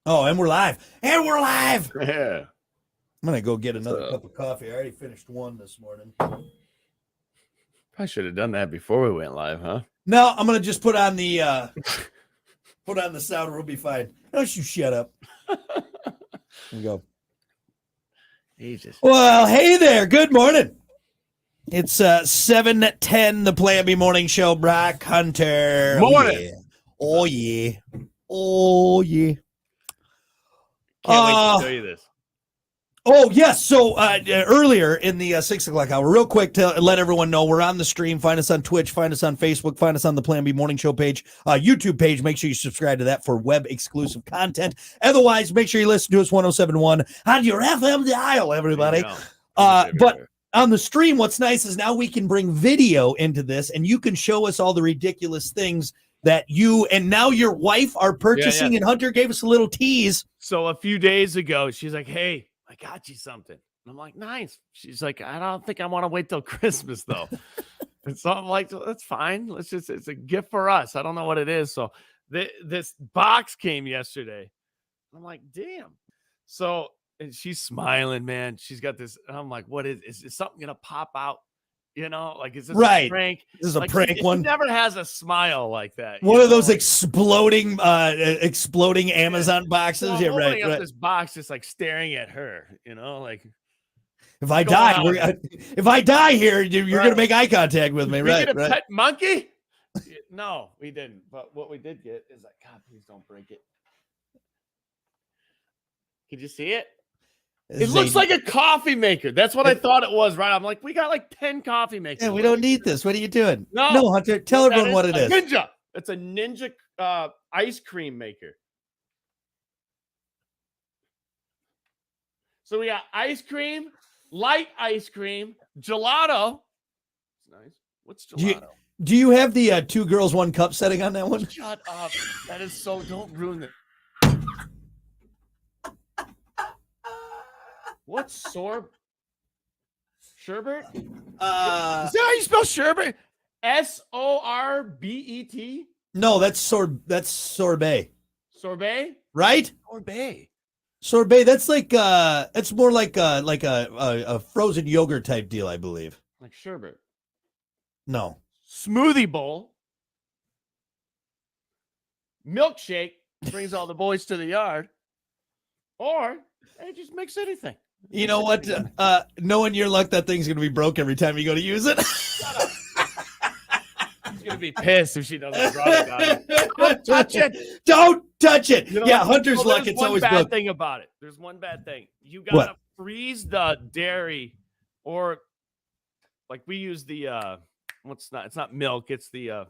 Oh, and we're live. And we're live. Yeah. I'm going to go get another cup of coffee. I already finished one this morning. Probably should have done that before we went live, huh? No, I'm going to just put on the sound. We'll be fine. Don't you shut up. Here we go. Jesus. Well, hey there. Good morning. It's 7:10, the Plan B Morning Show. Brock Hunter. Morning. Oh, yeah. Oh, yeah. Can't wait to show you this. Oh, yes. So earlier in the 6 o'clock hour, real quick to let everyone know, we're on the stream. Find us on Twitch. Find us on Facebook. Find us on the Plan B Morning Show page, YouTube page. Make sure you subscribe to that for web-exclusive content. Otherwise, make sure you listen to us 107.1 on your FM dial, everybody. But on the stream, what's nice is now we can bring video into this, and you can show us all the ridiculous things that you and now your wife are purchasing. And Hunter gave us a little tease. So a few days ago, she's like, hey, I got you something. And I'm like, nice. She's like, I don't think I want to wait till Christmas, though. And so I'm like, that's fine. It's a gift for us. I don't know what it is. So this box came yesterday. I'm like, damn. So, and she's smiling, man. She's got this. And I'm like, what is something going to pop out? You know, like, is this a prank? This is a like, prank one. She never has a smile like that. One of those exploding Amazon boxes. Well, yeah, right. Right. This box just like staring at her, you know, like if I die here, you're going to make eye contact with me. Did we get a pet monkey? No, we didn't. But what we did get is like, God, please don't break it. Could you see it? It looks like a coffee maker. That's what I thought it was, right? I'm like, we got like 10 coffee makers. Yeah, we don't need this. What are you doing? No, Hunter, tell everyone what it is. Ninja. It's a Ninja ice cream maker. So we got ice cream, light ice cream, gelato. It's nice. What's gelato? Do you have the 2 girls, 1 cup setting on that one? Shut up. That is so, don't ruin it. What's sherbet? Is that how you spell sherbet? SORBET? No, that's sorbet. Sorbet? Right? Sorbet. Sorbet. That's like it's more like a frozen yogurt type deal, I believe. Like sherbet. No. Smoothie bowl. Milkshake brings all the boys to the yard. Or hey, just mix anything. You know what? Knowing your luck, that thing's gonna be broke every time you go to use it. Shut up. She's gonna be pissed if she doesn't rub it on. Don't touch it. Don't touch it. You know, yeah, Hunter's luck. It's always broke. There's one bad thing about it. There's one bad thing. You gotta freeze the dairy, or like we use the it's not milk. It's the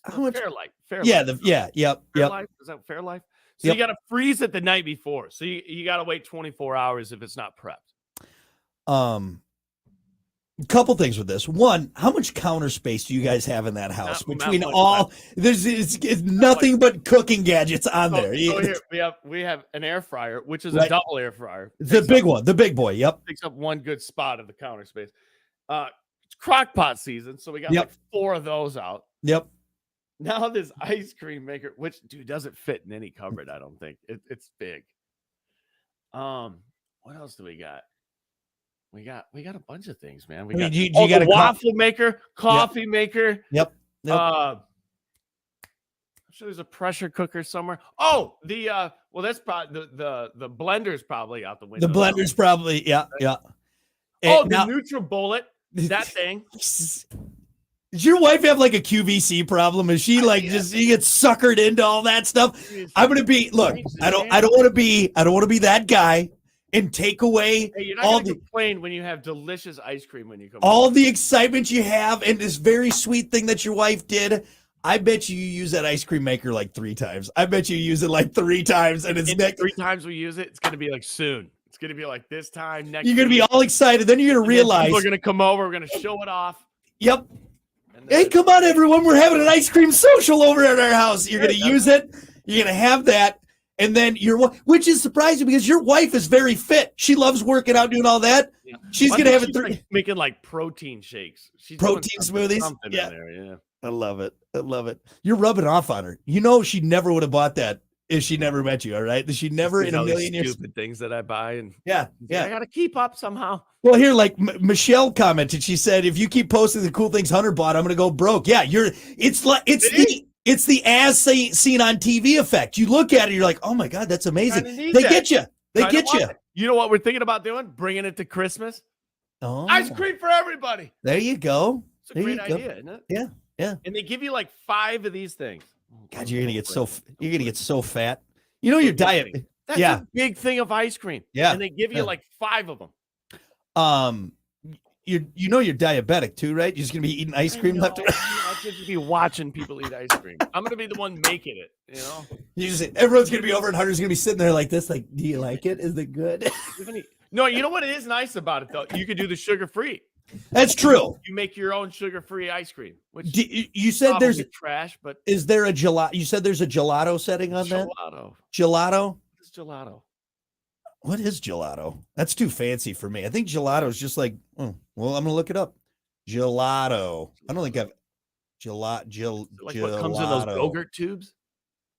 Fairlife. Yep. Fairlife? Is that Fairlife? So you got to freeze it the night before. So you got to wait 24 hours if it's not prepped. Couple things with this. One, how much counter space do you guys have in that house? Between all, it's nothing but cooking gadgets on there. So here we have an air fryer, which is a double air fryer. The big one, the big boy. Yep. Takes up one good spot of the counter space. It's crock pot season, so we got like 4 of those out. Yep. Now this ice cream maker, which doesn't fit in any cupboard, I don't think. It's big. What else do we got? We got a bunch of things, man. We got you got a waffle maker, coffee maker. Yep. I'm sure there's a pressure cooker somewhere. Oh, that's probably the blender's probably out the window. The blender's probably, yeah. Oh, the NutriBullet, that thing. Does your wife have like a QVC problem? Is she like she gets suckered into all that stuff? I'm gonna be I don't want to be that guy and take away you're not gonna complain when you have delicious ice cream when you come all the excitement you have and this very sweet thing that your wife did. I bet you use that ice cream maker like 3 times. I bet you use it like 3 times, and it's 3 times we use it. It's gonna be like soon. It's gonna be like this time next. You're gonna be all excited. Then you're gonna realize people are gonna come over. We're gonna show it off. Yep. Hey, come on, everyone. We're having an ice cream social over at our house. You're going to use it. You're going to have that. And then which is surprising because your wife is very fit. She loves working out, doing all that. Yeah. She's going to have it like making like protein shakes. She's protein smoothies. Yeah. I love it. You're rubbing off on her. You know, she never would have bought that if she never met you, all right? She never in a these million years. stupid things that I buy, and Yeah, I got to keep up somehow. Well, here, like Michelle commented, she said, "If you keep posting the cool things Hunter bought, I'm going to go broke." Yeah, it's the as seen on TV effect. You look at it, you're like, "Oh my god, that's amazing." They get you. They get you. You know what we're thinking about doing? Bringing it to Christmas. Oh, ice cream for everybody. There you go. It's a great idea, isn't it? Yeah, yeah. And they give you like 5 of these things. God, you're gonna get so fat. You know your diet. That's a big thing of ice cream. Yeah, and they give you like 5 of them. You know you're diabetic too, right? You're just gonna be eating ice cream left and right. I should just be watching people eat ice cream. I'm gonna be the one making it. You know, everyone's gonna be over, and Hunter's gonna be sitting there like this, like, "Do you like it? Is it good?" No, you know what is nice about it though? You could do the sugar-free. That's true. You make your own sugar-free ice cream. Which you said there's trash, but is there a gelato? You said there's a gelato setting on that. Gelato. It's gelato. What is gelato? That's too fancy for me. I think gelato is just like, well, I'm gonna look it up. Gelato. I don't think I've gelato. Like what comes in those Go-Gurt tubes?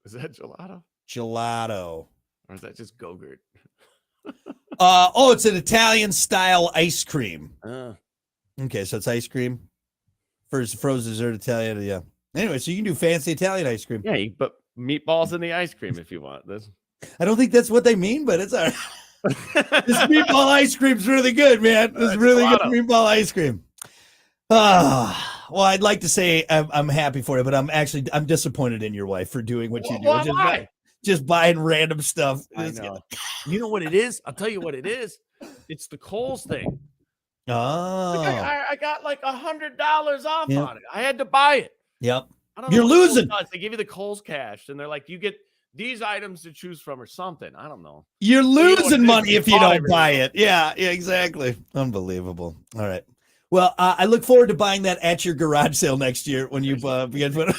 Is that gelato? Gelato. Or is that just Go-Gurt? It's an Italian style ice cream. Okay, so it's ice cream. First frozen dessert Italian. Yeah. Anyway, so you can do fancy Italian ice cream. Yeah, you put meatballs in the ice cream if you want. I don't think that's what they mean, but it's all right. This meatball ice cream's really good, man. This is really good meatball ice cream. Well, I'd like to say I'm happy for you, but I'm disappointed in your wife for doing what you do. Why? Just buying random stuff. I know. You know what it is? I'll tell you what it is. It's the Kohl's thing. Oh. Like I got like $100 off on it. I had to buy it. Yep. You're losing. They give you the Kohl's cash, and they're like, you get these items to choose from or something. I don't know. You're losing money if you don't buy it. Yeah, exactly. Unbelievable. All right. Well, I look forward to buying that at your garage sale next year when you begin putting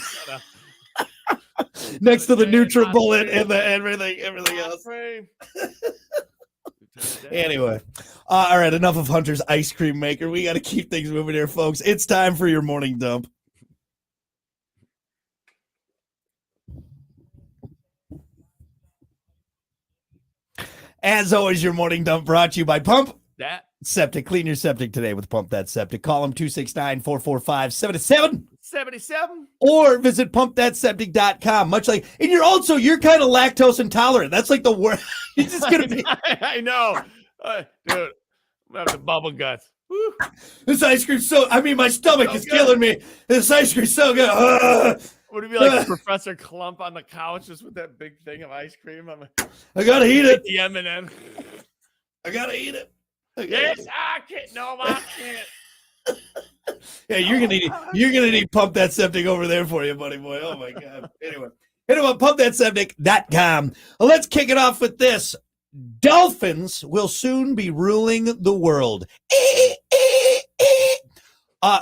next to the NutriBullet and everything else. Anyway, all right. Enough of Hunter's ice cream maker. We got to keep things moving here, folks. It's time for your morning dump. As always, your morning dump brought to you by Pump That Septic. Clean your septic today with Pump That Septic. Call them 269-445-7777. Or visit pumpthatseptic.com. Much like, and you're kind of lactose intolerant. That's like the worst. You're just going to be. I know. Dude, I'm having the bubble guts. Woo. This ice cream's my stomach is killing me. This ice cream's so good. Would it be like Professor Clump on the couch just with that big thing of ice cream? I gotta eat it. The M&M. I gotta eat it. Yes, I can't. No, I can't. Yeah, you're gonna need Pump That Septic over there for you, buddy boy. Oh my god. Anyway, hit him up pumpthatseptic.com. Well, let's kick it off with this. Dolphins will soon be ruling the world.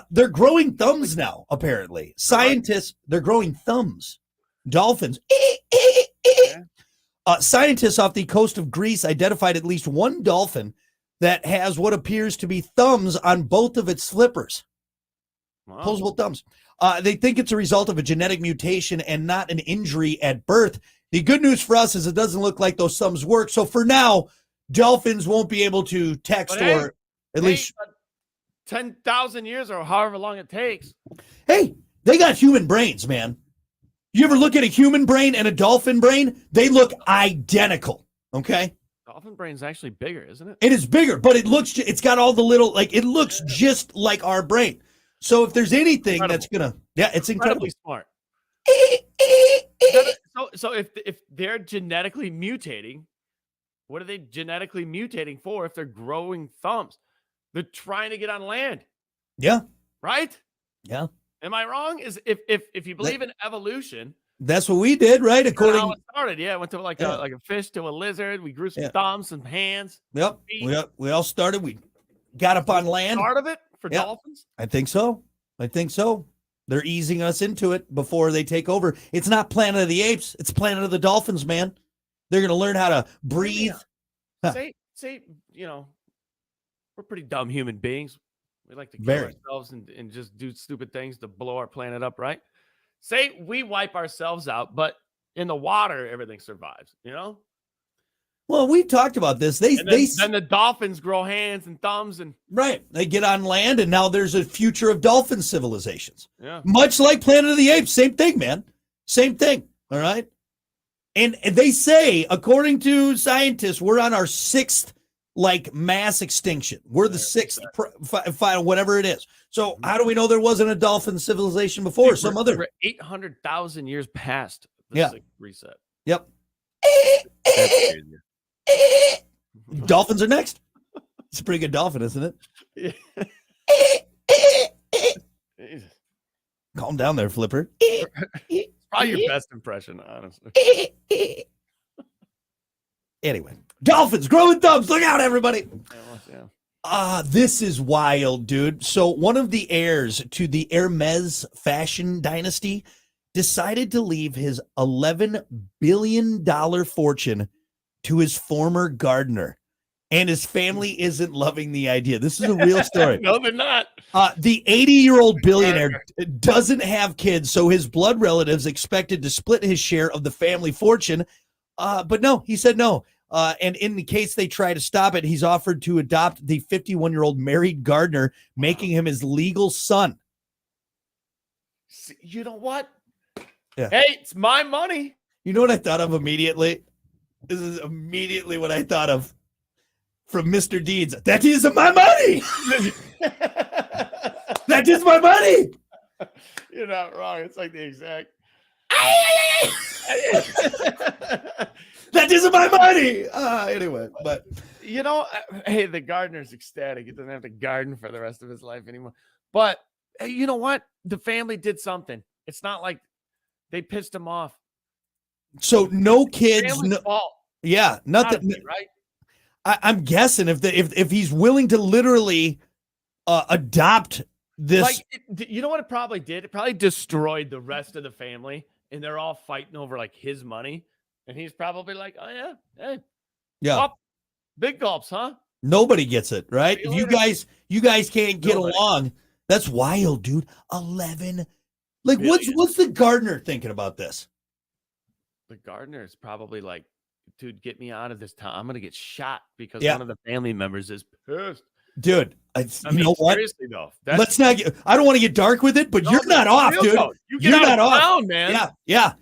They're growing thumbs now, apparently. Scientists, they're growing thumbs. Dolphins. Scientists off the coast of Greece identified at least one dolphin that has what appears to be thumbs on both of its flippers. Wow. Opposable thumbs. They think it's a result of a genetic mutation and not an injury at birth. The good news for us is it doesn't look like those thumbs work. So for now, dolphins won't be able to text or at least 10,000 years or however long it takes. Hey, they got human brains, man. You ever look at a human brain and a dolphin brain? They look identical. Okay. Dolphin brain's actually bigger, isn't it? It is bigger, but it's got all the little, it looks just like our brain. So if there's anything that's it's incredibly smart. So if they're genetically mutating, what are they genetically mutating for if they're growing thumbs? They're trying to get on land. Yeah. Right? Yeah. Am I wrong? Is if you believe in evolution, that's what we did, right? According how it started. Yeah, it went to like a fish to a lizard. We grew some thumbs, some hands. Yep. We all started. We got up on land. Part of it for dolphins? I think so. They're easing us into it before they take over. It's not Planet of the Apes. It's Planet of the Dolphins, man. They're going to learn how to breathe. Say, we're pretty dumb human beings. We like to kill ourselves and just do stupid things to blow our planet up, right? Say we wipe ourselves out, but in the water, everything survives, you know? Well, we've talked about this. Then the dolphins grow hands and thumbs and right. They get on land, and now there's a future of dolphin civilizations. yeah. Much like Planet of the Apes. Same thing, man. Same thing. All right. And they say, according to scientists, we're on our 6th mass extinction. We're the 6th final, whatever it is. So how do we know there wasn't a dolphin civilization before? Some other we're 800,000 years past the 6th reset. Yep. That's crazy. Dolphins are next. It's a pretty good dolphin, isn't it? Yeah. Calm down there, Flipper. Probably your best impression, honestly. Anyway, dolphins growing thumbs. Look out, everybody. Yeah. This is wild, dude. So one of the heirs to the Hermes fashion dynasty decided to leave his $11 billion fortune to his former gardener, and his family isn't loving the idea. This is a real story. No, they're not. The 80-year-old billionaire doesn't have kids, so his blood relatives expected to split his share of the family fortune. But no, he said no. And in the case they try to stop it, he's offered to adopt the 51-year-old married gardener, making him his legal son. You know what? Yeah. Hey, it's my money. You know what I thought of immediately? This is immediately what I thought of from Mr. Deeds. That is my money. That is my money. You're not wrong. It's like the exact. That is my money. Anyway, but you know, hey, the gardener's ecstatic. He doesn't have to garden for the rest of his life anymore. But hey, you know what? The family did something. It's not like they pissed him off. So no kids. Family's fault. Yeah, nothing. Right. I'm guessing if he's willing to literally adopt this, you know what it probably did? It probably destroyed the rest of the family, and they're all fighting over like his money, and he's probably like, "Oh yeah, hey, yeah, big gulps, huh?" Nobody gets it, right? If you guys can't get along, that's wild, dude. 11, like what's the gardener thinking about this? The gardener is probably like, dude, get me out of this town. I'm gonna get shot because Yeah. one of the family members is pissed. Dude, you know what? Seriously though, Let's not get. I don't want to get dark with it, but you're not off, dude. You're not off, man. Yeah.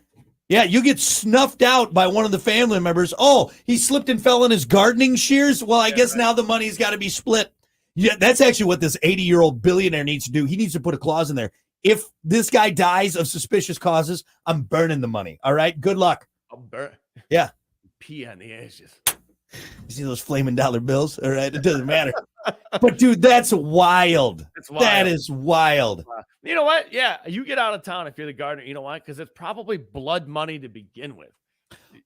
You get snuffed out by one of the family members. Oh, he slipped and fell in his gardening shears. Well, I guess now the money's got to be split. Yeah, that's actually what this 80-year-old billionaire needs to do. He needs to put a clause in there. If this guy dies of suspicious causes, I'm burning the money. All right. Good luck. I'll burn. Yeah. Pee on the ashes. You see those flaming dollar bills? All right. It doesn't matter. But dude, that's wild. That is wild. You know what? Yeah. You get out of town if you're the gardener. You know why? Because it's probably blood money to begin with.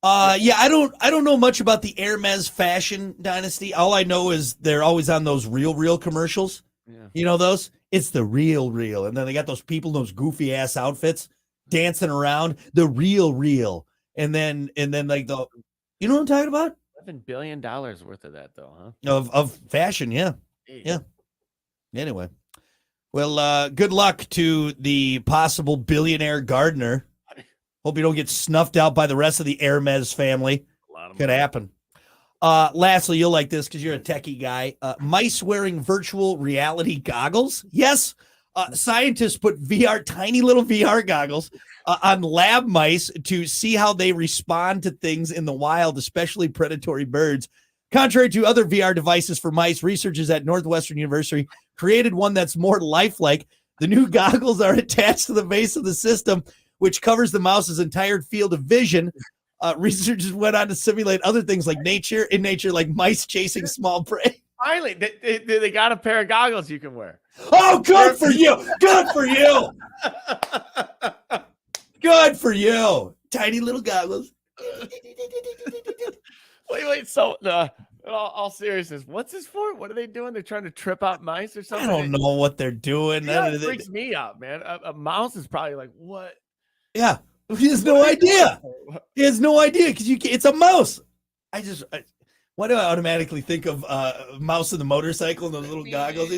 Yeah, I don't know much about the Hermes fashion dynasty. All I know is they're always on those real commercials. Yeah. You know those? It's the real. And then they got those people in those goofy ass outfits dancing around. The real. And then like you know what I'm talking about? $11 billion worth of that though, huh? Of fashion, yeah. Yeah. Anyway. Well, good luck to the possible billionaire gardener. Hope you don't get snuffed out by the rest of the Hermes family. Could happen. Lastly, you'll like this because you're a techie guy. Mice wearing virtual reality goggles. Yes. Scientists put tiny little VR goggles on lab mice to see how they respond to things in the wild, especially predatory birds. Contrary to other VR devices for mice, researchers at Northwestern University created one that's more lifelike. The new goggles are attached to the base of the system, which covers the mouse's entire field of vision. Researchers went on to simulate other things like nature, like mice chasing small prey. Finally, they got a pair of goggles you can wear. Oh, good for you. Good for you. Good for you. Tiny little goggles. Wait. So, all seriousness, what's this for? What are they doing? They're trying to trip out mice or something? I don't know what they're doing. That freaks me out, man. A mouse is probably like, what? Yeah. He has no idea. He has no idea because it's a mouse. Why do I automatically think of Mouse and the Motorcycle and those little goggles?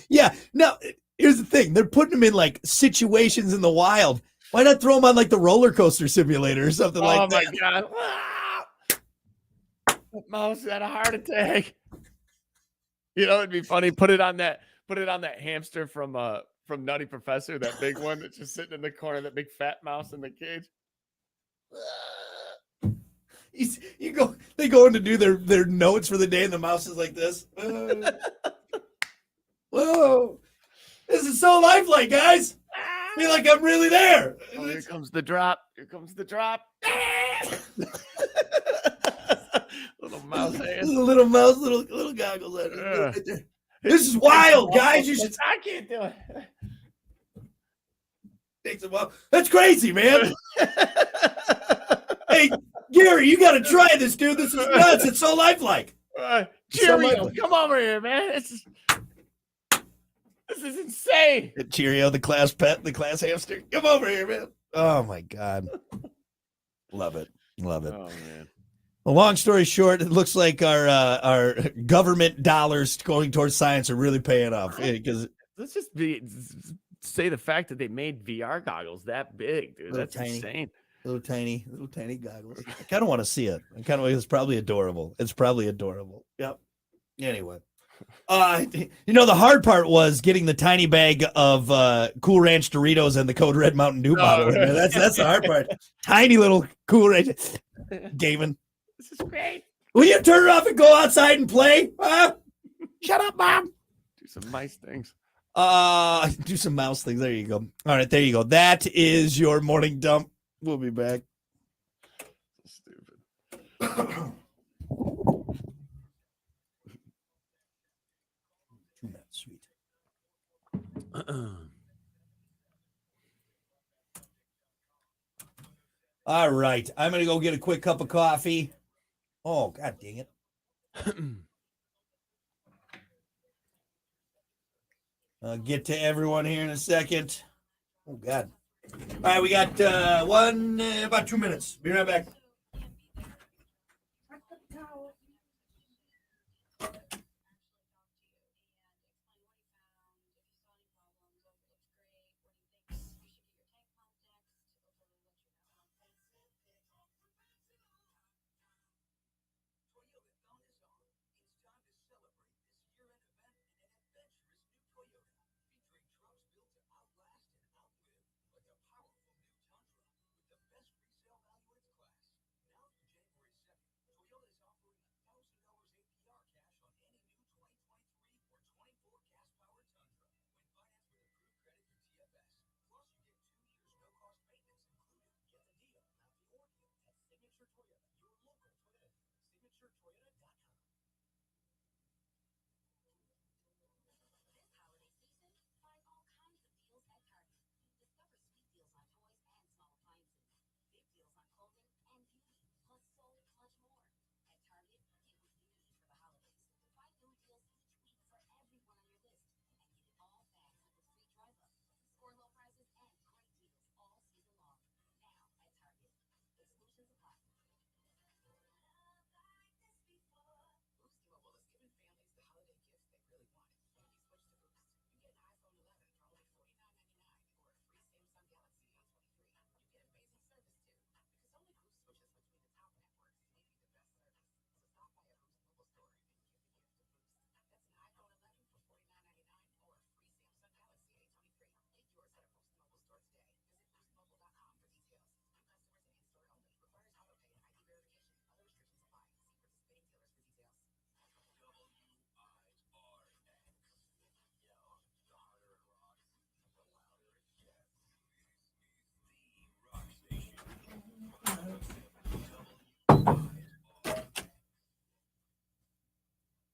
Yeah. Now, here's the thing. They're putting them in like situations in the wild. Why not throw them on like the roller coaster simulator or something like that? Oh my god! Ah! That mouse had a heart attack. You know, it'd be funny. Put it on that hamster from Nutty Professor, that big one that's just sitting in the corner, that big fat mouse in the cage. They go in to do their notes for the day, and the mouse is like this. Whoa, this is so lifelike, guys. I feel like I'm really there. Oh, here comes the drop. Here comes the drop. Little mouse hands. Little mouse, little goggles. Right there. This is wild, guys. You should. I can't do it. Takes a while. That's crazy, man. Hey, Gary, you got to try this, dude. This is nuts. It's so lifelike. Cheerio, come over here, man. This is insane. Cheerio, the class pet, the class hamster. Come over here, man. Oh my God. Love it. Love it. Oh man. Well, long story short, it looks like our government dollars going towards science are really paying off. Because let's just say the fact that they made VR goggles that big, dude. That's tiny, insane. Little tiny goggles. I kind of want to see it. It's probably adorable. It's probably adorable. Yep. Anyway. The hard part was getting the tiny bag of Cool Ranch Doritos and the Code Red Mountain Dew bottle. That's the hard part. Tiny little Cool Ranch. Gavin. This is great. Will you turn it off and go outside and play? Shut up, Mom. Do some nice things. Do some mouse things. There you go. All right, there you go. That is your morning dump. We'll be back. So stupid. Sweet. All right. I'm going to go get a quick cup of coffee. Oh, God dang it. I'll get to everyone here in a second. Oh, God. All right. We got about 2 minutes. Be right back.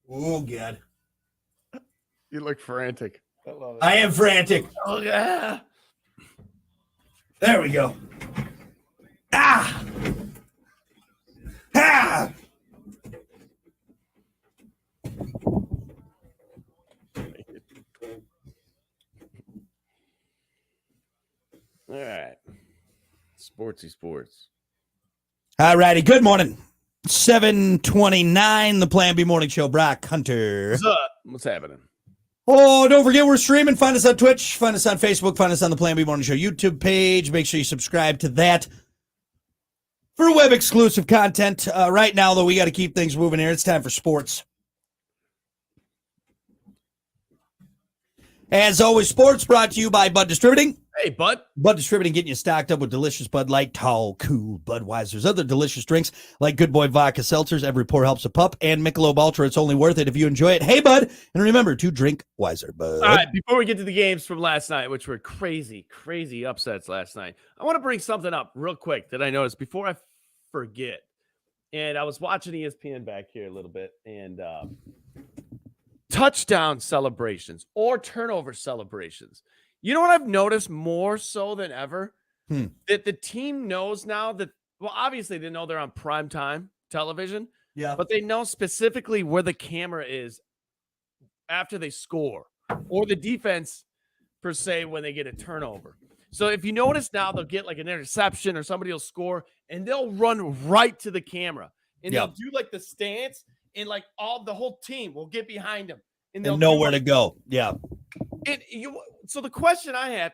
Oh, God. You look frantic. I love it. I am frantic. Oh, yeah. There we go. Ah! Ah! All right. Sportsy sports. All righty. Good morning. 7:29, the Plan B Morning Show. Brock Hunter. What's up? What's happening? Oh, don't forget we're streaming. Find us on Twitch. Find us on Facebook. Find us on the Plan B Morning Show YouTube page. Make sure you subscribe to that for web exclusive content. Right now, though, we got to keep things moving here. It's time for sports. As always, sports brought to you by Bud Distributing. Hey, Bud. Bud Distributing getting you stocked up with delicious Bud Light, Tall, Cool, Budweiser's, other delicious drinks like Good Boy Vodka Seltzers, Every Pour Helps a Pup, and Michelob Ultra. It's only worth it if you enjoy it. Hey, Bud, and remember to drink wiser, Bud. All right, before we get to the games from last night, which were crazy upsets last night, I want to bring something up real quick that I noticed before I forget. And I was watching ESPN back here a little bit, and touchdown celebrations or turnover celebrations. You know what I've noticed more so than ever? That the team knows now that, well, obviously they know they're on primetime television, but they know specifically where the camera is after they score, or the defense per se when they get a turnover. So if you notice now, they'll get like an interception or somebody will score and they'll run right to the camera and they'll do like the stance, and like the whole team will get behind them and they'll know where to go. Yeah. So the question I had,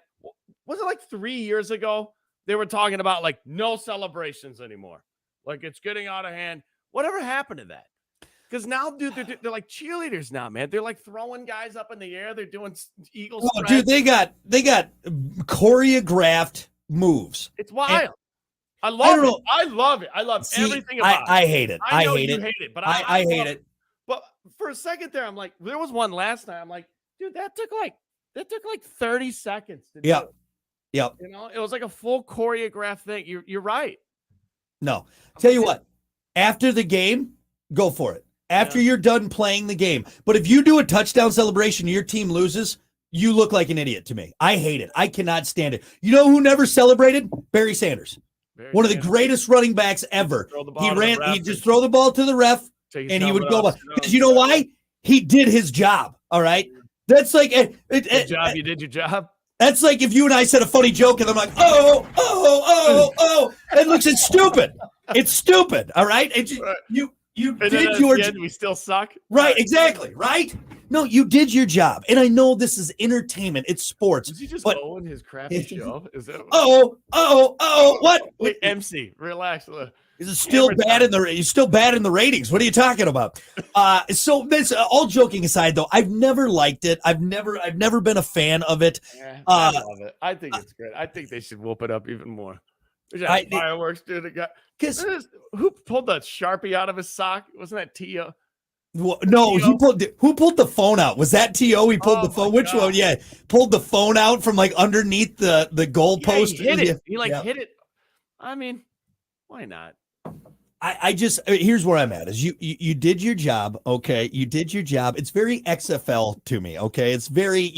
was it like 3 years ago? They were talking about like no celebrations anymore. Like it's getting out of hand. Whatever happened to that? Because now, dude, they're like cheerleaders now, man. They're like throwing guys up in the air. They're doing eagle. Oh, dude, they got choreographed moves. It's wild. I love it. I love it. I love everything about it. I hate it. I know hate you it. hate it, but I hate it. But for a second there, I'm like, there was one last night. I'm like, dude, that took like 30 seconds to do. Yep. You know, it was like a full choreographed thing. You're right. No. Tell you what, after the game, go for it. After you're done playing the game. But if you do a touchdown celebration and your team loses, you look like an idiot to me. I hate it. I cannot stand it. You know who never celebrated? Barry Sanders. One of the greatest running backs ever. He'd just throw the ball to the ref and he would go by. Because you know why? He did his job. All right. That's like good job. You did your job. That's like if you and I said a funny joke and I'm like, oh. It looks it's stupid. It's stupid. All right. You did your job. We still suck. Right. Exactly. Right. No, you did your job. And I know this is entertainment. It's sports. Is he just going his crappy show? Is that what? Wait, MC, relax. He's still bad in the ratings. What are you talking about? So this all joking aside though, I've never liked it. I've never been a fan of it. I love it. I think it's great. I think they should whoop it up even more. Fireworks, dude. Who pulled the Sharpie out of his sock? Wasn't that Tio? Well, no, who pulled the phone out? Was that T.O.? He pulled the phone. Which one? Yeah, pulled the phone out from like underneath the goal post. He hit it. He hit it. I mean, why not? I just here's where I'm at is you did your job, okay? You did your job. It's very XFL to me, okay? It's very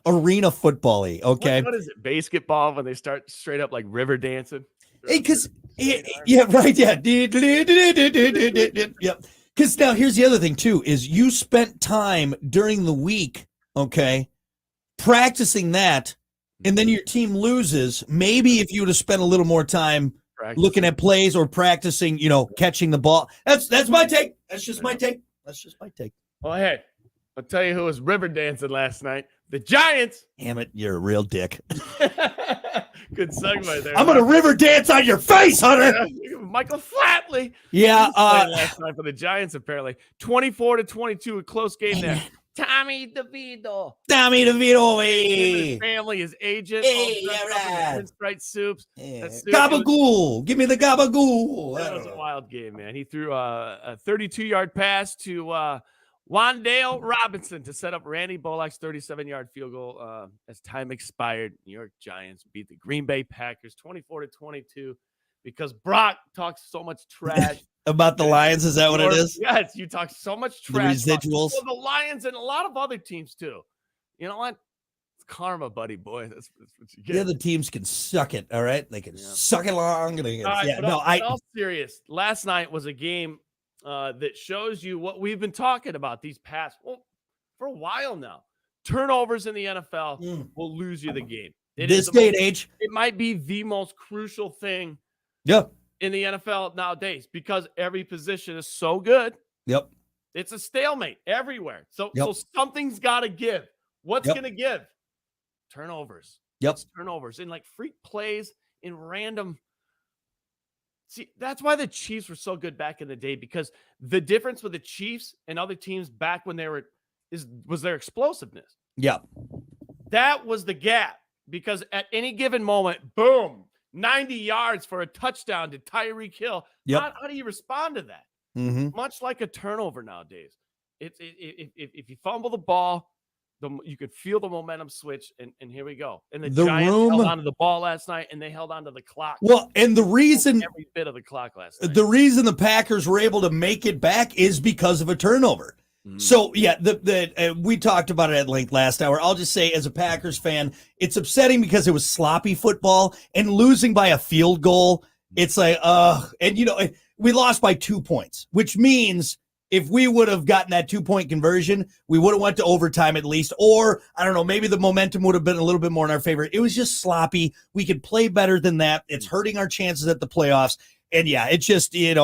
arena football-y, okay? What is it? Basketball when they start straight up like river dancing. Hey, because right, yeah. Yep. Because now here's the other thing too, is you spent time during the week, okay, practicing that, and then your team loses. Maybe if you would have spent a little more time looking at plays or practicing, catching the ball. That's my take. That's just my take. Well, hey, I'll tell you who was river dancing last night. The Giants. Damn it, you're a real dick. Good segue there. I'm going to river dance on your face, Hunter. Michael Flatley. Yeah. Last night for the Giants, apparently. 24-22, a close game there. Tommy DeVito. Hey. His family, his agent. Hey, yeah, right. Pinstripe soups. Yeah. Gabagool. Give me the gabagool. That was a wild game, man. He threw a 32-yard pass to Wan'Dale Robinson to set up Randy Bullock's 37-yard field goal as time expired. New York Giants beat the Green Bay Packers 24-22 because Brock talks so much trash about the Lions. Is that what it is? Yes, you talk so much trash. The residuals. The Lions and a lot of other teams too. You know what? It's karma, buddy boy. That's what you get. The other teams can suck it. All right, they can suck it along. All serious. Last night was a game that shows you what we've been talking about these past, for a while now. Turnovers in the NFL will lose you the game. This day and age. It might be the most crucial thing in the NFL nowadays because every position is so good. Yep. It's a stalemate everywhere. So something's got to give. What's Yep. going to give? Turnovers. Yep. It's turnovers and like freak plays in random. See, that's why the Chiefs were so good back in the day, because the difference with the Chiefs and other teams back when they were was their explosiveness. Yep. That was the gap, because at any given moment, boom, 90 yards for a touchdown to Tyreek Hill. Yep. How do you respond to that? Mm-hmm. Much like a turnover nowadays. If you fumble the ball, you could feel the momentum switch, and here we go. And the Giants held onto the ball last night, and they held onto the clock. Well, and the reason every bit of the clock last night. The reason the Packers were able to make it back is because of a turnover. So yeah, we talked about it at length last hour. I'll just say, as a Packers fan, it's upsetting because it was sloppy football, and losing by a field goal. It's like, and we lost by 2 points, which means if we would have gotten that 2-point conversion, we would have went to overtime at least, or I don't know, maybe the momentum would have been a little bit more in our favor. It was just sloppy. We could play better than that. It's hurting our chances at the playoffs. And yeah, it's just, it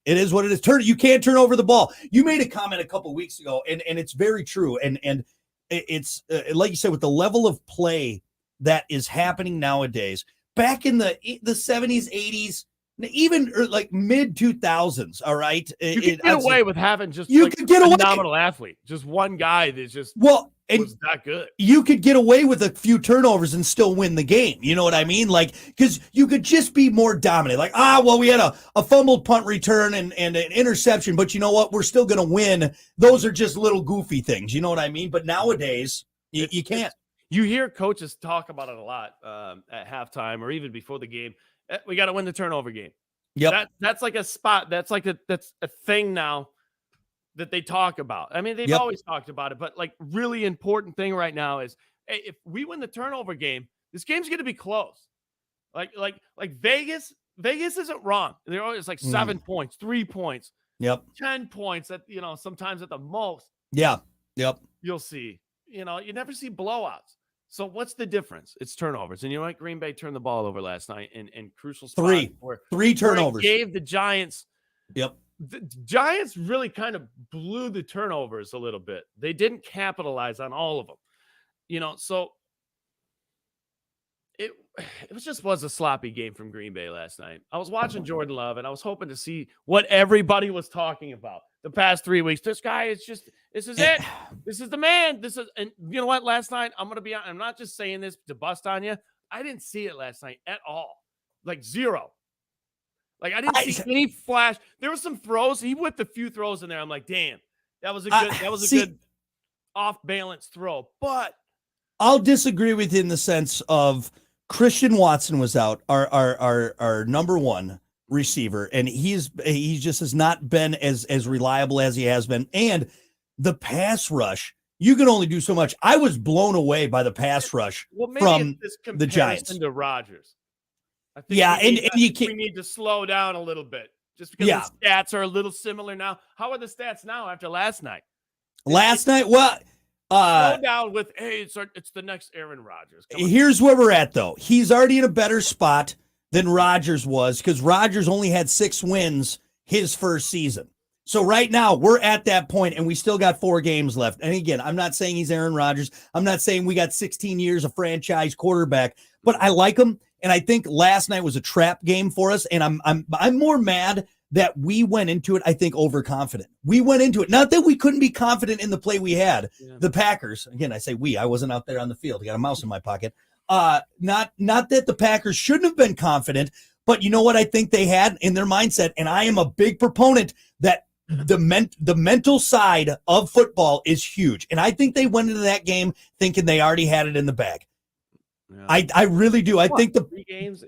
is what it is. You can't turn over the ball. You made a comment a couple weeks ago, and it's very true. And it's like you said, with the level of play that is happening nowadays, back in the 70s, 80s, even like mid 2000s. All right. You could get away with having just could get away. Phenomenal athlete. Just one guy that's just was that good. You could get away with a few turnovers and still win the game. You know what I mean? Like, because you could just be more dominant. Like, we had a fumbled punt return and an interception, but you know what? We're still going to win. Those are just little goofy things. You know what I mean? But nowadays, you can't. You hear coaches talk about it a lot at halftime or even before the game. We got to win the turnover game. Yep. That's like a spot. That's like that's a thing now that they talk about. I mean, they've always talked about it, but like really important thing right now is, hey, if we win the turnover game, this game's going to be close. Like Vegas isn't wrong. They're always like 7 points, 3 points, 10 points at, sometimes at the most. Yeah. Yep. You'll see, you never see blowouts. So what's the difference? It's turnovers. And you know what? Green Bay turned the ball over last night in crucial spots. Three turnovers. Gave the Giants. Yep. The Giants really kind of blew the turnovers a little bit. They didn't capitalize on all of them. So it was a sloppy game from Green Bay last night. I was watching Jordan Love, and I was hoping to see what everybody was talking about the past 3 weeks. This guy is this is it. This is the man. And you know what? Last night, I'm not just saying this to bust on you. I didn't see it last night at all. Like zero. Like I didn't see any flash. There were some throws. He whipped a few throws in there. I'm like, damn, that was a good off balance throw. But I'll disagree with you in the sense of Christian Watson was out, our number one receiver, and he just has not been as reliable as he has been. And the pass rush, you can only do so much. I was blown away by the pass rush from the Giants. To Rodgers. I think we need to slow down a little bit, just because the stats are a little similar now. How are the stats now after last night? Slow down with, hey, it's the next Aaron Rodgers. Here's where we're at, though. He's already in a better spot than Rodgers was, because Rodgers only had 6 wins his first season. So right now we're at that point, and we still got 4 games left. And again, I'm not saying he's Aaron Rodgers. I'm not saying we got 16 years of franchise quarterback, but I like him. And I think last night was a trap game for us. And I'm more mad that we went into it, I think, overconfident. We went into it. Not that we couldn't be confident in the play we had. Yeah. The Packers, again, I say we. I wasn't out there on the field. I got a mouse in my pocket. Not that the Packers shouldn't have been confident, but you know what I think they had in their mindset? And I am a big proponent that the mental side of football is huge. And I think they went into that game thinking they already had it in the bag. Yeah. I really do. I think the 3 games.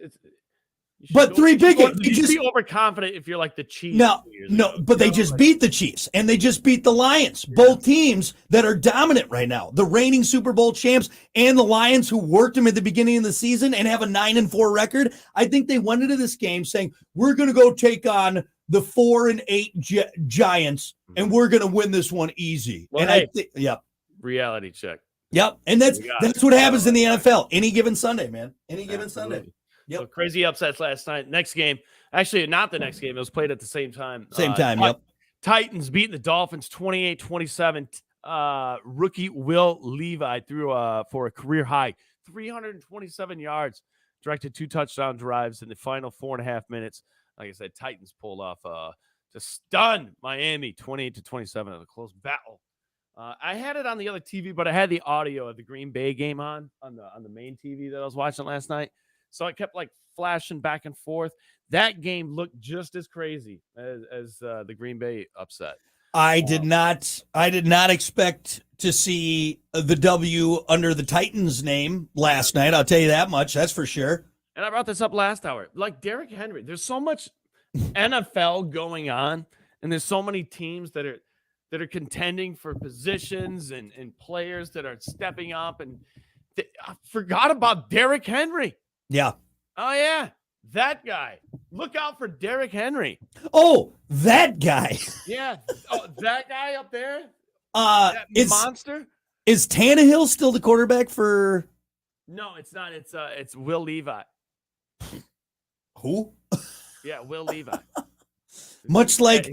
But 3 big games. You just be overconfident if you're like the Chiefs. No, but they just beat the Chiefs, and they just beat the Lions. Yeah. Both teams that are dominant right now. The reigning Super Bowl champs and the Lions, who worked them at the beginning of the season and have a 9-4 record. I think they went into this game saying, we're going to go take on the 4-8 Giants, and we're going to win this one easy. Well, and reality check. Yep, and that's what happens in the NFL any given Sunday, man. Any given Sunday. Yep. So crazy upsets last night. Next game, actually not the next game. It was played at the same time. Yep. Titans beating the Dolphins 28-27. rookie Will Levi threw for a career high 327 yards, directed 2 touchdown drives in the final 4.5 minutes. Like I said, Titans pulled off to stun Miami 28-27 in a close battle. I had it on the other TV, but I had the audio of the Green Bay game on the main TV that I was watching last night. So I kept like flashing back and forth. That game looked just as crazy as the Green Bay upset. I did not expect to see the W under the Titans name last night. I'll tell you that much. That's for sure. And I brought this up last hour. Like Derrick Henry, there's so much NFL going on, and there's so many teams that are contending for positions and players that are stepping up. And I forgot about Derrick Henry. Yeah. Oh, yeah. That guy. Look out for Derrick Henry. Oh, that guy. Yeah. Oh, that guy up there? That monster? Is Tannehill still the quarterback for? No, it's not. It's Will Levi. Who? Yeah, Will Levi. Much like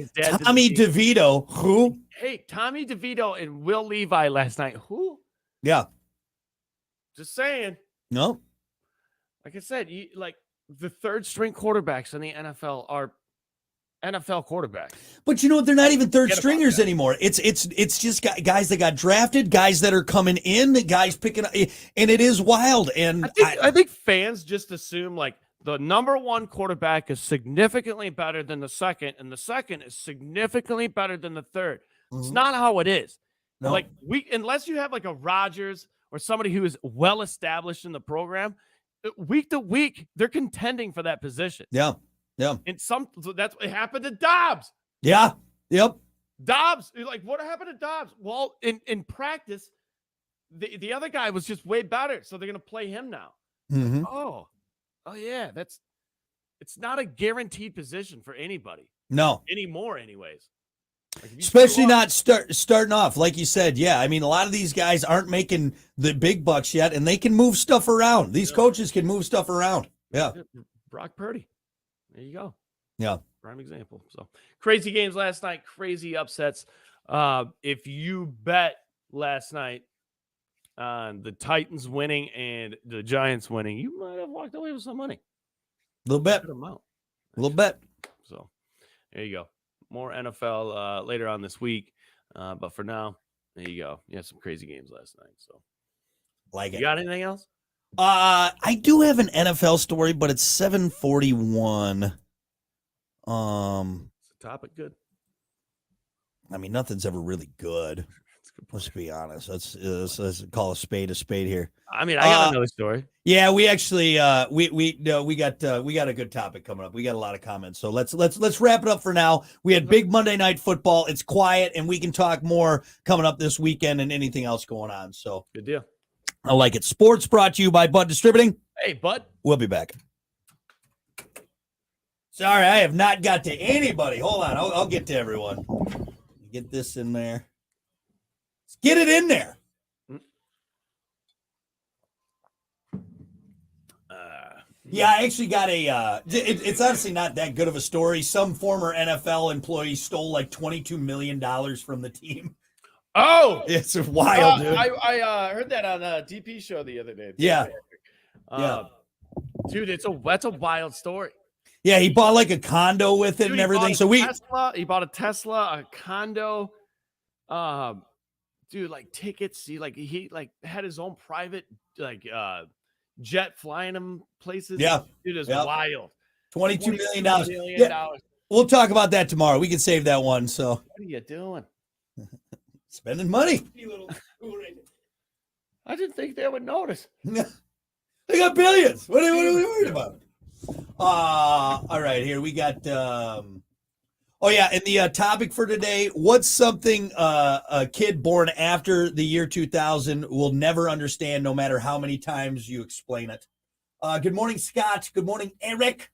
Tommy DeVito. Who? Hey, Tommy DeVito and Will Levi last night. Who? Yeah. Just saying. No. Like I said, the third string quarterbacks in the NFL are NFL quarterbacks. But you know what? They're not even third stringers anymore. It's just guys that got drafted, guys that are coming in, guys picking up, and it is wild. And I think fans just assume like the number one quarterback is significantly better than the second, and the second is significantly better than the third. Mm-hmm. It's not how it is. No. Like unless you have like a Rodgers or somebody who is well established in the program, week to week they're contending for that position. Yeah. Yeah. And that's what happened to Dobbs. Yeah. Yep. Dobbs. Like, what happened to Dobbs? Well, in practice, the other guy was just way better. So they're going to play him now. Mm-hmm. Oh, yeah. It's not a guaranteed position for anybody. No. Anymore, anyways. Like especially not starting off. Like you said, yeah. I mean, a lot of these guys aren't making the big bucks yet, and they can move stuff around. These coaches can move stuff around. Yeah. Brock Purdy. There you go. Yeah. Prime example. So crazy games last night, crazy upsets. If you bet last night on the Titans winning and the Giants winning, you might have walked away with some money. A little bit. A little bit. So there you go. More NFL later on this week. But for now, there you go. You had some crazy games last night. So you got anything else? I do have an NFL story, but it's 7:41. Is the topic good? I mean, nothing's ever really good. Let's be honest. Let's call a spade here. I mean, I got another story. Yeah, we actually we got a good topic coming up. We got a lot of comments, so let's wrap it up for now. We had big Monday Night Football. It's quiet, and we can talk more coming up this weekend and anything else going on. So good deal. I like it. Sports brought to you by Bud Distributing. Hey, Bud. We'll be back. Sorry, I have not got to anybody. Hold on. I'll get to everyone. Get this in there. Let's get it in there. Yeah, I actually got it's honestly not that good of a story. Some former NFL employee stole like $22 million from the team. Oh, it's wild, dude. I heard that on a DP show the other day. Yeah. Dude, that's a wild story. Yeah, he bought like a condo with it and everything. He bought a Tesla, a condo, dude, like tickets. He had his own private jet flying him places. Yeah, dude, is wild. $22 million. Yeah. We'll talk about that tomorrow. We can save that one. So what are you doing? Spending money. I didn't think they would notice. They got billions. What are we worried about? All right, here we got. And the topic for today: what's something a kid born after the year 2000 will never understand, no matter how many times you explain it? Good morning, Scott. Good morning, Eric.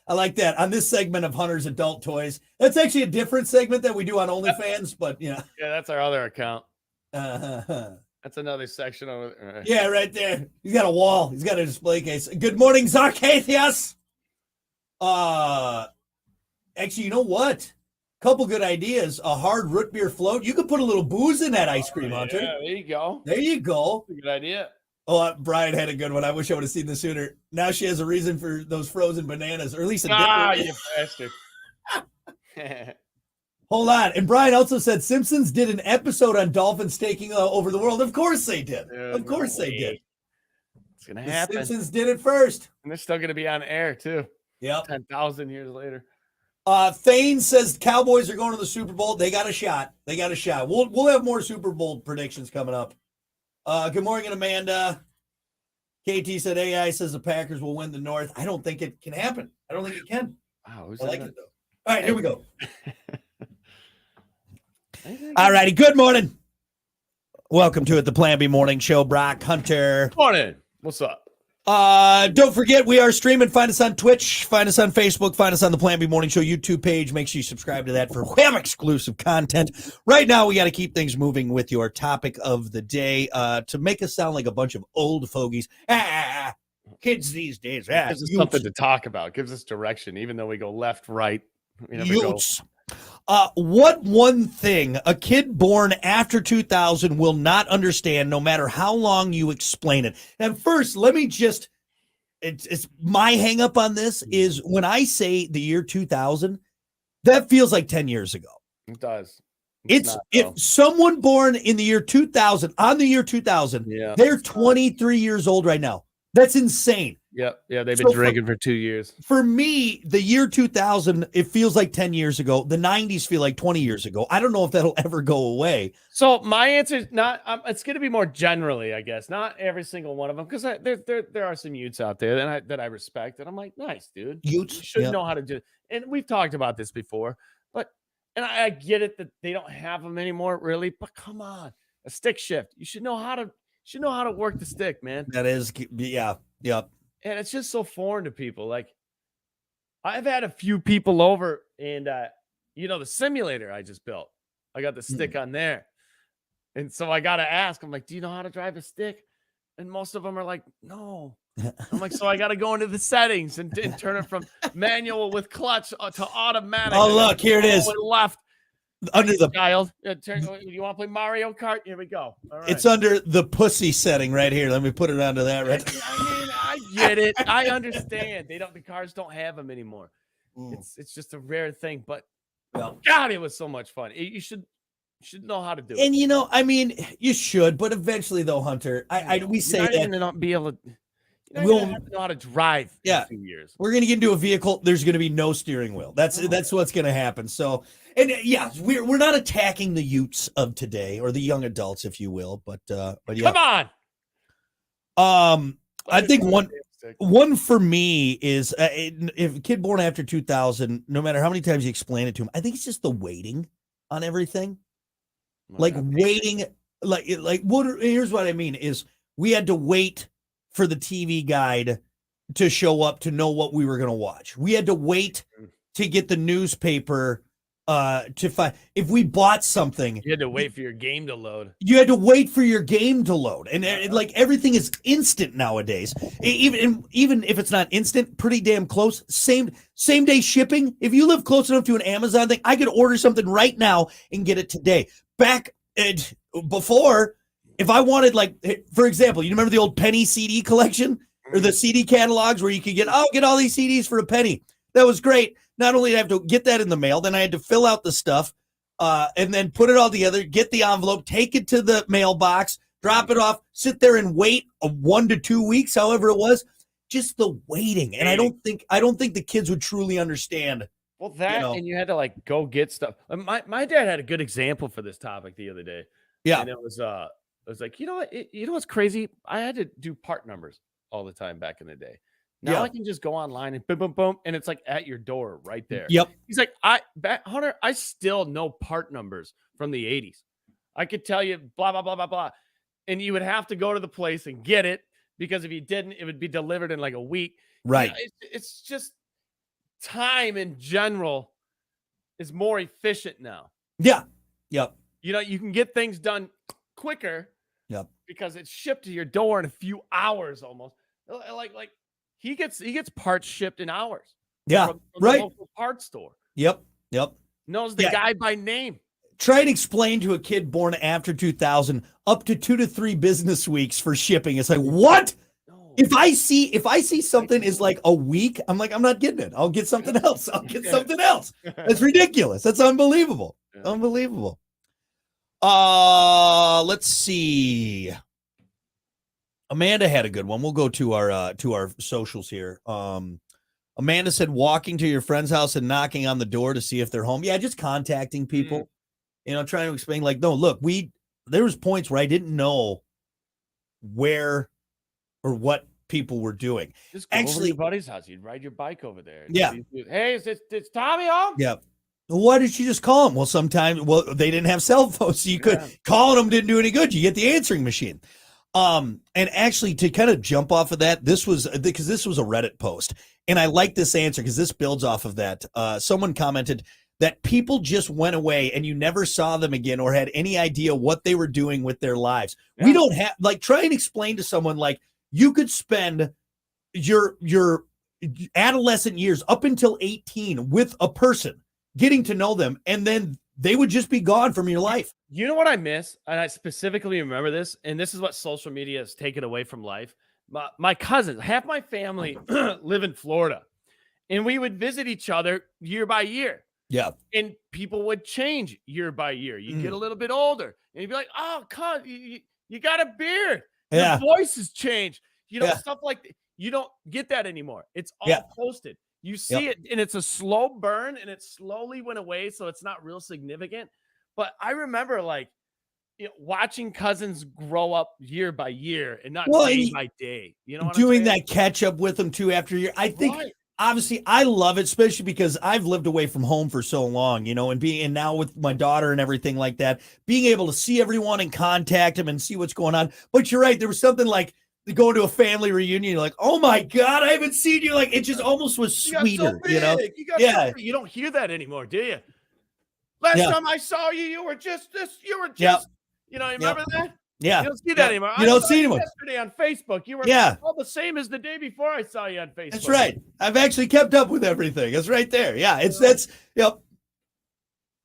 I like that on this segment of Hunter's Adult Toys. That's actually a different segment that we do on OnlyFans, but yeah, that's our other account. That's another section over there. Yeah, right there. He's got a wall. He's got a display case. Good morning, Zarkathias. Actually, you know what? Couple good ideas. A hard root beer float. You could put a little booze in that ice cream, Hunter. Yeah, there you go. There you go. That's a good idea. Oh, Brian had a good one. I wish I would have seen this sooner. Now she has a reason for those frozen bananas, or at least a different. You bastard. Hold on. And Brian also said Simpsons did an episode on dolphins taking over the world. Of course they did. Of course they did. It's going to happen. Simpsons did it first. And they're still going to be on air, too. Yep. 10,000 years later. Thane says Cowboys are going to the Super Bowl. They got a shot. We'll have more Super Bowl predictions coming up. Good morning, Amanda. KT said AI says the Packers will win the North. I don't think it can happen. I don't think it can. Wow, I like it, though. All right, here we go. All righty. Good morning. Welcome to it, the Plan B Morning Show. Brock Hunter. Morning. What's up? Don't forget, we are streaming. Find us on Twitch. Find us on Facebook. Find us on the Plan B Morning Show YouTube page. Make sure you subscribe to that for wham exclusive content. Right now, we got to keep things moving with your topic of the day to make us sound like a bunch of old fogies. Kids these days. Gives us something to talk about. Gives us direction, even though we go left, right. We never go. What one thing a kid born after 2000 will not understand, no matter how long you explain it? And first, let me just, it's my hang up on this is when I say the year 2000, that feels like 10 years ago. It does. If someone born in the year 2000, on the year 2000, they're 23 years old right now. That's insane. Yep. Yeah, they've been drinking for 2 years. For me, the year 2000, it feels like 10 years ago. The 90s feel like 20 years ago. I don't know if that'll ever go away. So my answer is not, it's going to be more generally, I guess. Not every single one of them, because there are some youths out there that I respect. And I'm like, nice, dude. Youths you should know how to do it. And we've talked about this before. And I get it that they don't have them anymore, really. But come on, a stick shift. You should know how to work the stick, man. That is, yeah. And it's just so foreign to people. Like, I've had a few people over and, the simulator I just built, I got the stick on there. And so I got to ask, I'm like, do you know how to drive a stick? And most of them are like, no. I'm like, so I got to go into the settings and turn it from manual with clutch to automatic. Oh, look, here it is. Left. Under the child. You want to play Mario Kart? Here we go. All right. It's under the pussy setting right here. Let me put it onto that. Right. I get it. I understand. The cars don't have them anymore. It's just a rare thing. But God, it was so much fun. You should know how to do it. And you should. But eventually, though, Hunter, we say that you're not be able to. We'll have to know how to drive. In a few years. We're gonna get into a vehicle. There's gonna be no steering wheel. That's what's gonna happen. So, and we're not attacking the youths of today or the young adults, if you will. But yeah. Come on. I think one for me is if a kid born after 2000, no matter how many times you explain it to him, I think it's just the waiting on everything. Waiting, here's what I mean is we had to wait for the TV guide to show up to know what we were going to watch. We had to wait to get the newspaper to find if we bought something. You had to wait for your game to load. And everything is instant nowadays. Even if it's not instant, pretty damn close. Same day shipping. If you live close enough to an Amazon thing, I could order something right now and get it today. Back before, if I wanted, for example, you remember the old penny CD collection or the CD catalogs where you could get all these CDs for a penny. That was great. Not only did I have to get that in the mail, then I had to fill out the stuff and then put it all together, get the envelope, take it to the mailbox, drop it off, sit there and wait 1 to 2 weeks, however it was. Just the waiting. And I don't think the kids would truly understand. Well, and you had to go get stuff. My dad had a good example for this topic the other day. Yeah. And it was like, you know what? You know what's crazy? I had to do part numbers all the time back in the day. Now I can just go online and boom, boom, boom, and it's at your door right there. Yep. He's like, Hunter, I still know part numbers from the 80s. I could tell you blah, blah, blah, blah, blah. And you would have to go to the place and get it because if you didn't, it would be delivered in a week. Right. It's just time in general is more efficient now. Yeah. Yep. You can get things done quicker. Yep. Because it's shipped to your door in a few hours almost. Like he gets parts shipped in hours. Yeah. From right. the local parts store. Yep. knows the guy by name. Try and explain to a kid born after 2000 up to 2 to 3 business weeks for shipping. It's like, what? No. If I see something is like a week, I'm like, I'm not getting it. I'll get something else. That's ridiculous. That's unbelievable. Yeah. Unbelievable. Let's see. Amanda had a good one. We'll go to our socials here. Amanda said walking to your friend's house and knocking on the door to see if they're home. Yeah, just contacting people. Trying to explain, like, no, look, there was points where I didn't know where or what people were doing. Just go over to your buddy's house. You'd ride your bike over there. Yeah. Hey, is Tommy home? Yeah. Why did you just call him? Well, sometimes, they didn't have cell phones, so you could calling them didn't do any good. You get the answering machine. And actually, to kind of jump off of that, this was a Reddit post, and I like this answer because this builds off of that. Someone commented that people just went away and you never saw them again or had any idea what they were doing with their lives. Yeah. We don't have, like, try and explain to someone, like, you could spend your adolescent years up until 18 with a person, getting to know them, and then they would just be gone from your life. You know what I miss? And I specifically remember this, and this is what social media has taken away from life. My cousins, half my family live in Florida, and we would visit each other year by year. Yeah. And people would change year by year. You get a little bit older, and you'd be like, oh, cuz, you got a beard. Your voice has changed. Stuff like that. You don't get that anymore. It's all posted. You see it, and it's a slow burn, and it slowly went away, so it's not real significant. But I remember, like, watching cousins grow up year by year and not day by day. You know what doing I'm saying? That catch up with them too after a year. I think obviously I love it, especially because I've lived away from home for so long, and now with my daughter and everything like that, being able to see everyone and contact them and see what's going on. But you're right, there was something like going to a family reunion, you're like, oh my God, I haven't seen you. Like, it just almost was sweeter, You don't hear that anymore, do you? Last time I saw you, you were just you remember that? Yeah. You don't see that anymore. You don't see anymore. Yesterday on Facebook, you were all the same as the day before I saw you on Facebook. That's right. I've actually kept up with everything. It's right there. Yeah.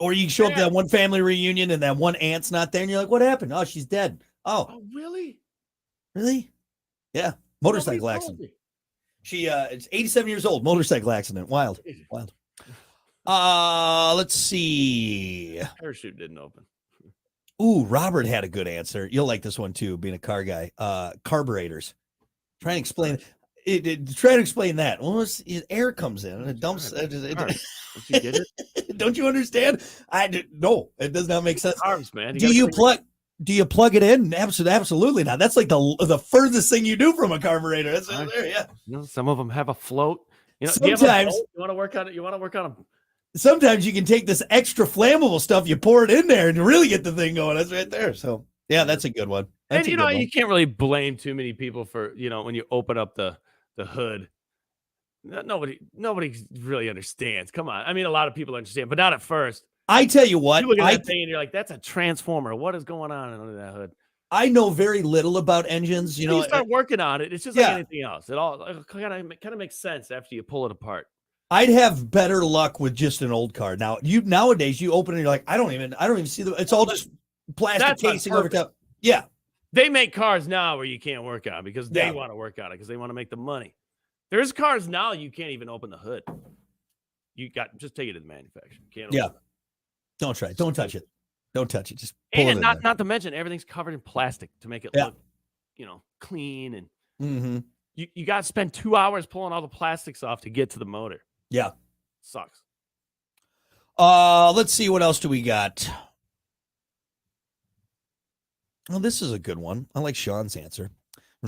Or you show up to that one family reunion and that one aunt's not there and you're like, what happened? Oh, she's dead. Oh really? Really? Yeah. Motorcycle accident. She is 87 years old. Motorcycle accident. Wild. Let's see. Parachute didn't open. Ooh, Robert had a good answer. You'll like this one too, being a car guy. Carburetors. Try and explain try to explain that. Well, air comes in and it dumps. Don't you get it? Don't you understand? No, it does not make sense. Carbs, man. Do you plug it in? Absolutely not. That's like the furthest thing you do from a carburetor. That's there, yeah. Some of them have a float. Sometimes you want to work on it. You want to work on them. Sometimes you can take this extra flammable stuff, you pour it in there, and really get the thing going. That's right there. So yeah, that's a good one. And you can't really blame too many people for when you open up the hood. Nobody really understands. Come on, I mean, a lot of people understand, but not at first. I tell you what, you look at that thing and you're like, that's a transformer. What is going on under that hood? I know very little about engines. You start working on it. It's just like anything else. It all kind of makes sense after you pull it apart. I'd have better luck with just an old car. Now, nowadays you open it, and you're like, I don't even see it's all just plastic casing over top. Yeah. They make cars now where you can't work on it because they want to work on it because they want to make the money. There's cars now you can't even open the hood. Just take it to the manufacturer. Can't open it. Don't try it. Don't touch it. Don't touch it. Just pull it. And not to mention everything's covered in plastic to make it look, clean, and you got to spend 2 hours pulling all the plastics off to get to the motor. Yeah. Sucks. Let's see, what else do we got? Well, this is a good one. I like Sean's answer.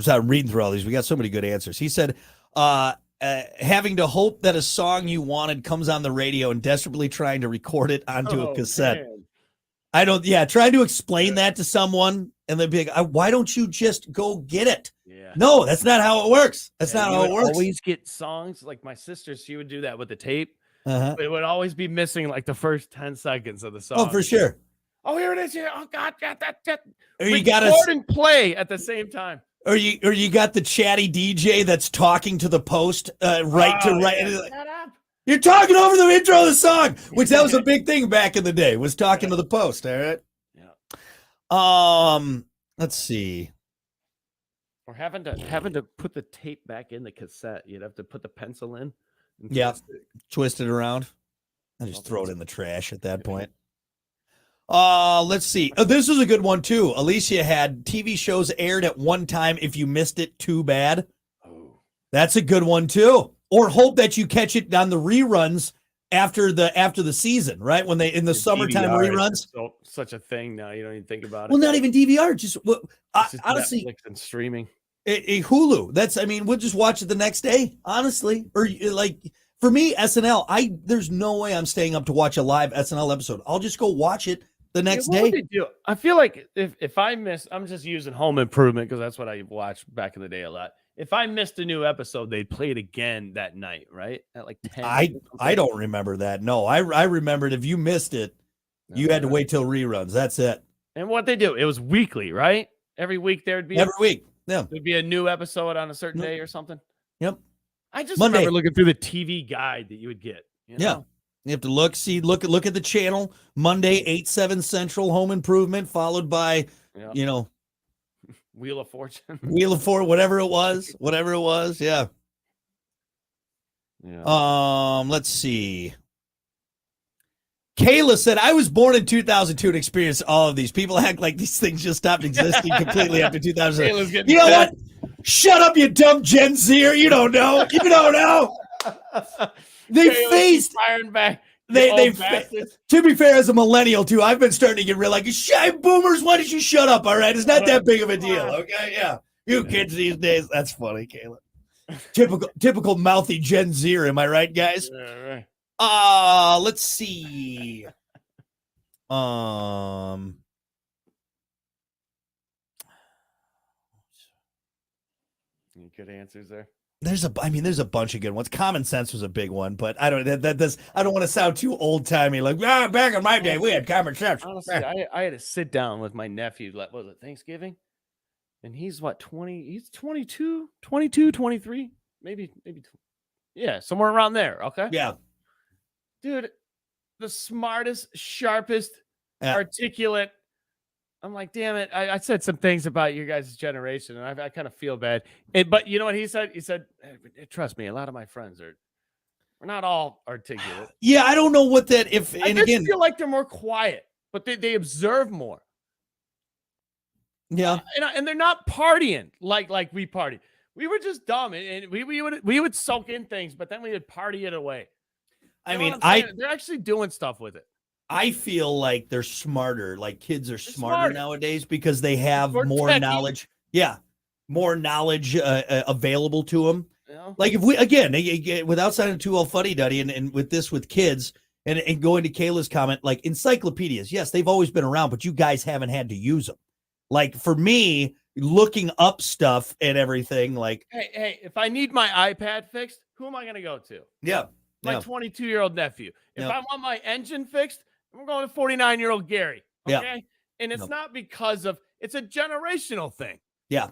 I'm reading through all these. We got so many good answers. He said, having to hope that a song you wanted comes on the radio and desperately trying to record it onto a cassette. Man. Trying to explain that to someone and they'd be like, why don't you just go get it? Yeah. No, that's not how it works. That's not how it works. Always get songs like my sister. She would do that with the tape. But it would always be missing like the first 10 seconds of the song. Oh, for sure. Oh, here it is. Here. Oh God, that. Or you got record and play at the same time. Or you got the chatty DJ that's talking to the post right. Shut up. You're talking over the intro of the song, which that was a big thing back in the day, was talking to the post, all right? Yeah. Let's see. Or having to put the tape back in the cassette. You'd have to put the pencil in. And Yeah. twist it. Twist it around. I just throw it in the trash at that point. Let's see. This is a good one too. Alicia had TV shows aired at one time. If you missed it, too bad. Oh. That's a good one too. Or hope that you catch it on the reruns after the season, right? When they in the summertime DVR reruns. is such a thing now. You don't even think about it. Well, not even DVR. Just It's just honestly, Netflix and streaming. a Hulu. We'll just watch it the next day. Honestly, or like. For me, SNL, there's no way I'm staying up to watch a live SNL episode. I'll just go watch it the next What day. would they do? I feel like if I miss, I'm just using Home Improvement because that's what I watched back in the day a lot. If I missed a new episode, they'd play it again that night, right? At like 10. I don't remember that. No, I remembered if you missed it, you had to wait till reruns. That's it. And what they do, it was weekly, right? Every week there would be Every week. Yeah. there'd be a new episode on a certain day or something. Yep. I just Monday. remember looking through the TV guide that you would get. You know? Yeah. You have to look at the channel. Monday, 8-7 Central, Home Improvement, followed by, Wheel of Fortune. Wheel of Fortune, whatever it was. Yeah. Yeah. Let's see. Kayla said, I was born in 2002 and experienced all of these. People act like these things just stopped existing completely after 2000. Kayla's getting You know dead. what? Shut up, you dumb Gen Zer. You don't know. You don't know. They Kayla's faced. firing back. They bastards. to be fair, as a millennial too, I've been starting to get real like, boomers, why don't you shut up? All right. It's not that big of a deal. Okay. Yeah. You kids these days. That's funny, Kayla. Typical mouthy Gen Zer. Am I right, guys? Yeah, right. Let's see. Any good answers there? There's a bunch of good ones. Common Sense was a big one, but I don't want to sound too old timey. Like, back in my day, we had common sense. Honestly, I had to sit down with my nephew. What was it, Thanksgiving? And he's what, 20? He's 22, 23, maybe. Yeah, somewhere around there. Okay. Yeah. Dude, the smartest, sharpest, articulate. I'm like, damn it. I said some things about your guys' generation, and I kind of feel bad. But you know what he said? He said, trust me, a lot of my friends we're not all articulate. Yeah, I don't know what that I feel like they're more quiet, but they observe more. Yeah. And they're not partying like we partied. We were just dumb, and we would soak in things, but then we would party it away. They're actually doing stuff with it. I feel like they're smarter. Like kids are smarter nowadays because they have more knowledge. Yeah, more knowledge available to them. Yeah. Like if we without sounding too all fuddy duddy, and with kids and going to Kayla's comment, like encyclopedias. Yes, they've always been around, but you guys haven't had to use them. Like for me, looking up stuff and everything. Like, hey, if I need my iPad fixed, who am I going to go to? Yeah. My 22-year-old nephew. If I want my engine fixed, we're going to 49-year-old Gary. Okay. Yeah. And it's not because it's a generational thing. Yeah.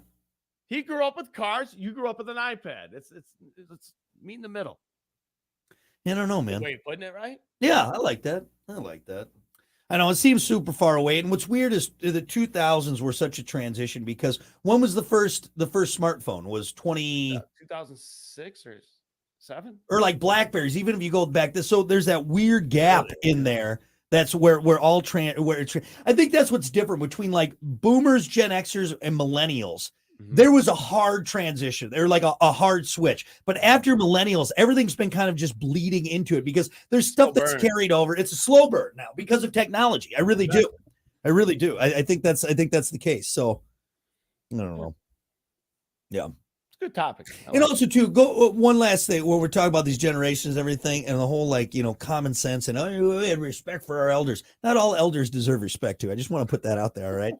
He grew up with cars. You grew up with an iPad. It's meet in the middle. I don't know, man. Way of putting it, right? Yeah, I like that. I know it seems super far away. And what's weird is the 2000s were such a transition because when was the first smartphone? Was 2006 or 7? Or like Blackberries, even if you go back this. So there's that weird gap in there. That's where I think that's what's different between like boomers, Gen Xers, and millennials. Mm-hmm. There was a hard transition. They're like a hard switch. But after millennials, everything's been kind of just bleeding into it because there's stuff that's carried over. It's a slow burn now because of technology. I really do. I think that's the case. So I don't know. Yeah. Good topic. And also too, go one last thing where we're talking about these generations, everything, and the whole common sense and we have respect for our elders. Not all elders deserve respect too. I just want to put that out there, all right?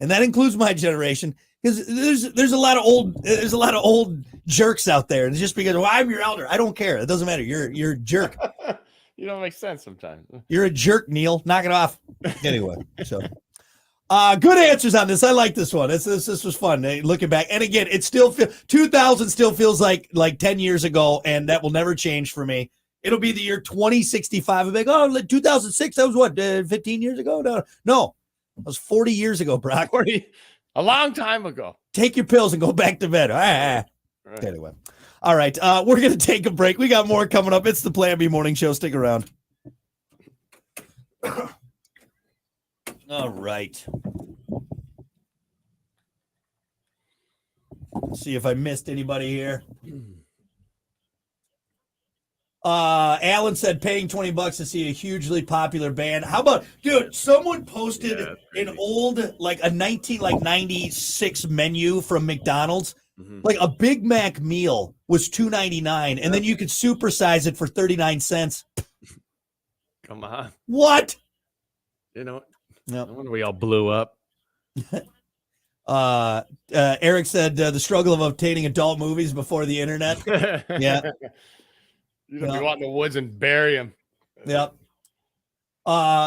And that includes my generation because there's a lot of old jerks out there, and just because I'm your elder, I don't care. It doesn't matter. You're a jerk. You don't make sense sometimes. You're a jerk, Neil. Knock it off. Anyway, so. Good answers on this. I like this one. This was fun looking back. And again, it still 2000 still feels like 10 years ago, and that will never change for me. It'll be the year 2065. I'll be like, oh, 2006. That was what, 15 years ago? No, that was 40 years ago, Brock. 40, a long time ago. Take your pills and go back to bed. Right. Anyway. All right. We're going to take a break. We got more coming up. It's the Plan B Morning Show. Stick around. All right. Let's see if I missed anybody here. Alan said paying $20 to see a hugely popular band. How about, dude, someone posted an old, like a 96 menu from McDonald's. Mm-hmm. Like a Big Mac meal was $2.99, and then you could supersize it for 39 cents. Come on. What? You know, no wonder we all blew up. Eric said the struggle of obtaining adult movies before the internet. Yeah. You don't be wanting the woods and bury them. Yep.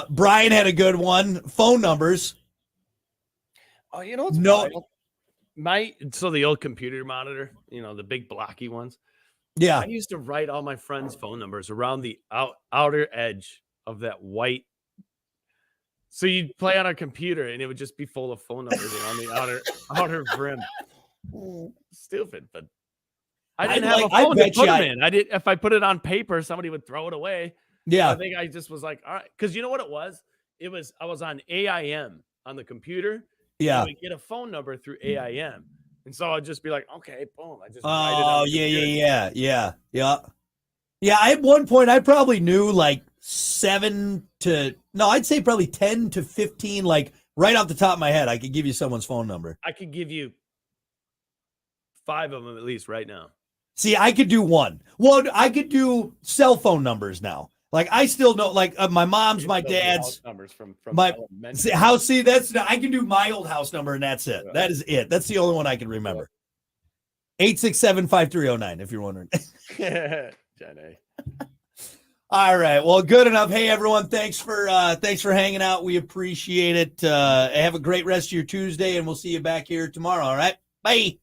Brian had a good one. Phone numbers. Oh, you know what's so the old computer monitor, you know, the big blocky ones. Yeah. I used to write all my friends' phone numbers around the outer edge of that white. So you'd play on a computer and it would just be full of phone numbers on the outer brim. Stupid, but I didn't have a phone to put them in. If I put it on paper, somebody would throw it away. Yeah. So I think I just was like, all right, because you know what it was? I was on AIM on the computer. Yeah. We get a phone number through AIM. And so I'd just be like, okay, boom. I just yeah. At one point I probably knew like 10 to 15, like right off the top of my head, I could give you someone's phone number. I could give you 5 of them at least right now. See, I could do one. Well, I could do cell phone numbers now. Like I still know, like my mom's, my dad's numbers from my house. See, I can do my old house number, and that's it. That is it. That's the only one I can remember. 867-5309. If you're wondering. Jenny. All right. Well, good enough. Hey, everyone. Thanks for hanging out. We appreciate it. Have a great rest of your Tuesday, and we'll see you back here tomorrow. All right. Bye.